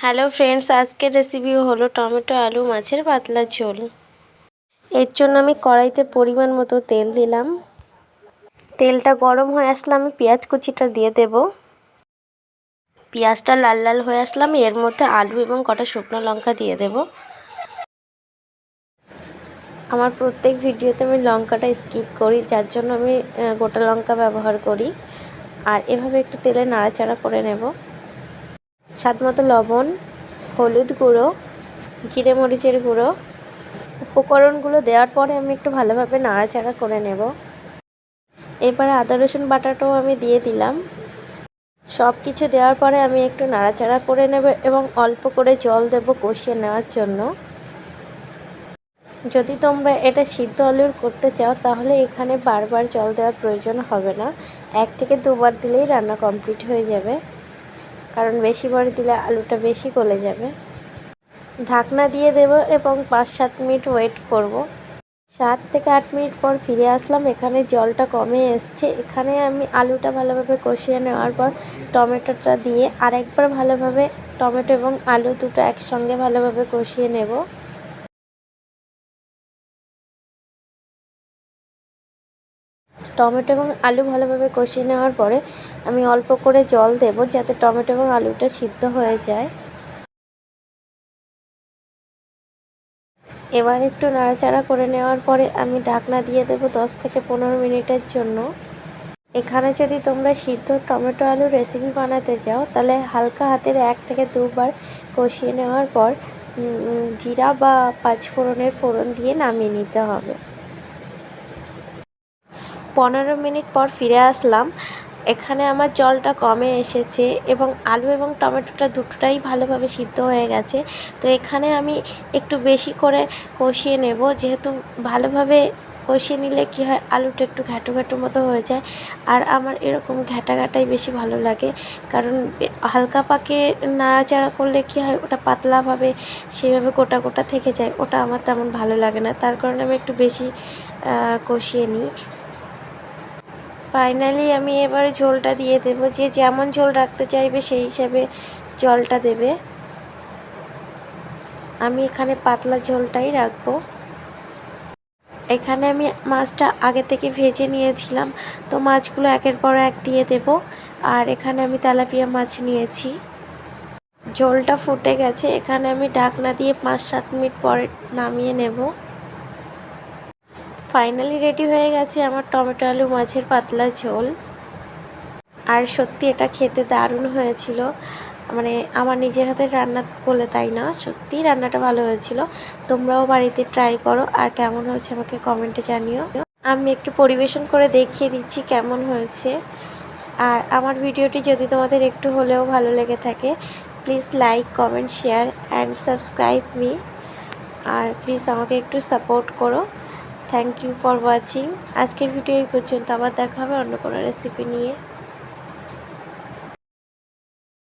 Hello friends, আজকের recipe হলো tomato আলু মাছের পাতলা ঝোল। এর জন্য আমি কড়াইতে পরিমাণ মতো তেল দিলাম। তেলটা গরম হয়ে আসলে আমি পেঁয়াজ কুচিটা দিয়ে দেব। পেঁয়াজটা লাল লাল হয়ে আসলে আমি এর মধ্যে আলু এবং কটা শুকনো লঙ্কা দিয়ে দেব। আমার প্রত্যেক ভিডিওতে আমি লঙ্কাটা স্কিপ করি, যার জন্য আমি গোটা লঙ্কা ব্যবহার করি। আর এভাবে একটু তেলে নাড়াচাড়া করে নেব। স্বাদ মতো লবণ, হলুদ গুঁড়ো, জিরে মরিচের গুঁড়ো, উপকরণগুলো দেওয়ার পরে আমি একটু ভালোভাবে নাড়াচাড়া করে নেব। এবারে আদা রসুন বাটাটাও আমি দিয়ে দিলাম। সব কিছু দেওয়ার পরে আমি একটু নাড়াচাড়া করে নেব এবং অল্প করে জল দেব কষিয়ে নেওয়ার জন্য। যদি তোমরা এটা সিদ্ধ আলুর করতে চাও তাহলে এখানে বারবার জল দেওয়ার প্রয়োজন হবে না, 1 থেকে 2 বার দিলেই রান্না কমপ্লিট হয়ে যাবে, কারণ বেশি বার দিলে আলুটা বেশি গলে যাবে। ঢাকনা দিয়ে দেব এবং 5-7 মিনিট ওয়েট করব। 7 থেকে 8 মিনিট পর ফিরে আসলাম। এখানে জলটা কমে এসছে। এখানে আমি আলুটা ভালোভাবে কষিয়ে নেওয়ার পর টমেটোটা দিয়ে আরেকবার ভালোভাবে টমেটো এবং আলু দুটো একসঙ্গে ভালোভাবে কষিয়ে নেব। টমেটো এবং আলু ভালোভাবে কষিয়ে নেওয়ার পরে আমি অল্প করে জল দেব, যাতে টমেটো এবং আলুটা সিদ্ধ হয়ে যায়। এবার একটু নাড়াচাড়া করে নেওয়ার পরে আমি ঢাকনা দিয়ে দেব 10 থেকে 15 মিনিটের জন্য। এখানে যদি তোমরা সিদ্ধ টমেটো আলু রেসিপি বানাতে চাও তাহলে হালকা হাতের 1 থেকে 2 বার কষিয়ে নেওয়ার পর জিরা বা 5 ফোড়নের ফোড়ন দিয়ে নামিয়ে নিতে হবে। 15 মিনিট পর ফিরে আসলাম। এখানে আমার জলটা কমে এসেছে এবং আলু এবং টমেটোটা দুটোটাই ভালোভাবে সিদ্ধ হয়ে গেছে। তো এখানে আমি একটু বেশি করে কষিয়ে নেব, যেহেতু ভালোভাবে কষিয়ে নিলে কী হয়, আলুটা একটু ঘ্যাটো ঘ্যাটো মতো হয়ে যায়। আর আমার এরকম ঘ্যাটা ঘ্যাটাই বেশি ভালো লাগে, কারণ হালকা পাকে নাড়াচাড়া করলে কী হয়, ওটা পাতলাভাবে সেভাবে গোটা গোটা থেকে যায়, ওটা আমার তেমন ভালো লাগে না। তার কারণে আমি একটু বেশি কষিয়ে নিই। ফাইনালি আমি এবারে ঝোলটা দিয়ে দেব। যে যেমন ঝোল রাখতে চাইবে সেই হিসাবে জলটা দেবে। আমি এখানে পাতলা ঝোলটাই রাখবো। এখানে আমি মাছটা আগে থেকে ভেজে নিয়েছিলাম, তো মাছগুলো একের পর এক দিয়ে দেব। আর এখানে আমি তেলাপিয়া মাছ নিয়েছি। ঝোলটা ফুটে গেছে। এখানে আমি ঢাকনা দিয়ে 5-7 মিনিট পরে নামিয়ে নেব। ফাইনালি রেডি হয়ে গেছে আমার টমেটো আলু মাছের পাতলা ঝোল। আর সত্যি এটা খেতে দারুণ হয়েছিল। মানে আমার নিজের হাতের রান্না বলে তাই না, সত্যিই রান্নাটা ভালো হয়েছিল। তোমরাও বাড়িতে ট্রাই করো, আর কেমন হয়েছে আমাকে কমেন্টে জানিও। আমি একটু পরিবেশন করে দেখিয়ে দিচ্ছি কেমন হয়েছে। আর আমার ভিডিওটি যদি তোমাদের একটু হলেও ভালো লেগে থাকে, please like, comment, share and subscribe me. আর প্লিজ আমাকে একটু সাপোর্ট করো। Thank you for watching. আজকের ভিডিও এই পর্যন্ত। আবার দেখা হবে অন্য কোনো রেসিপি নিয়ে।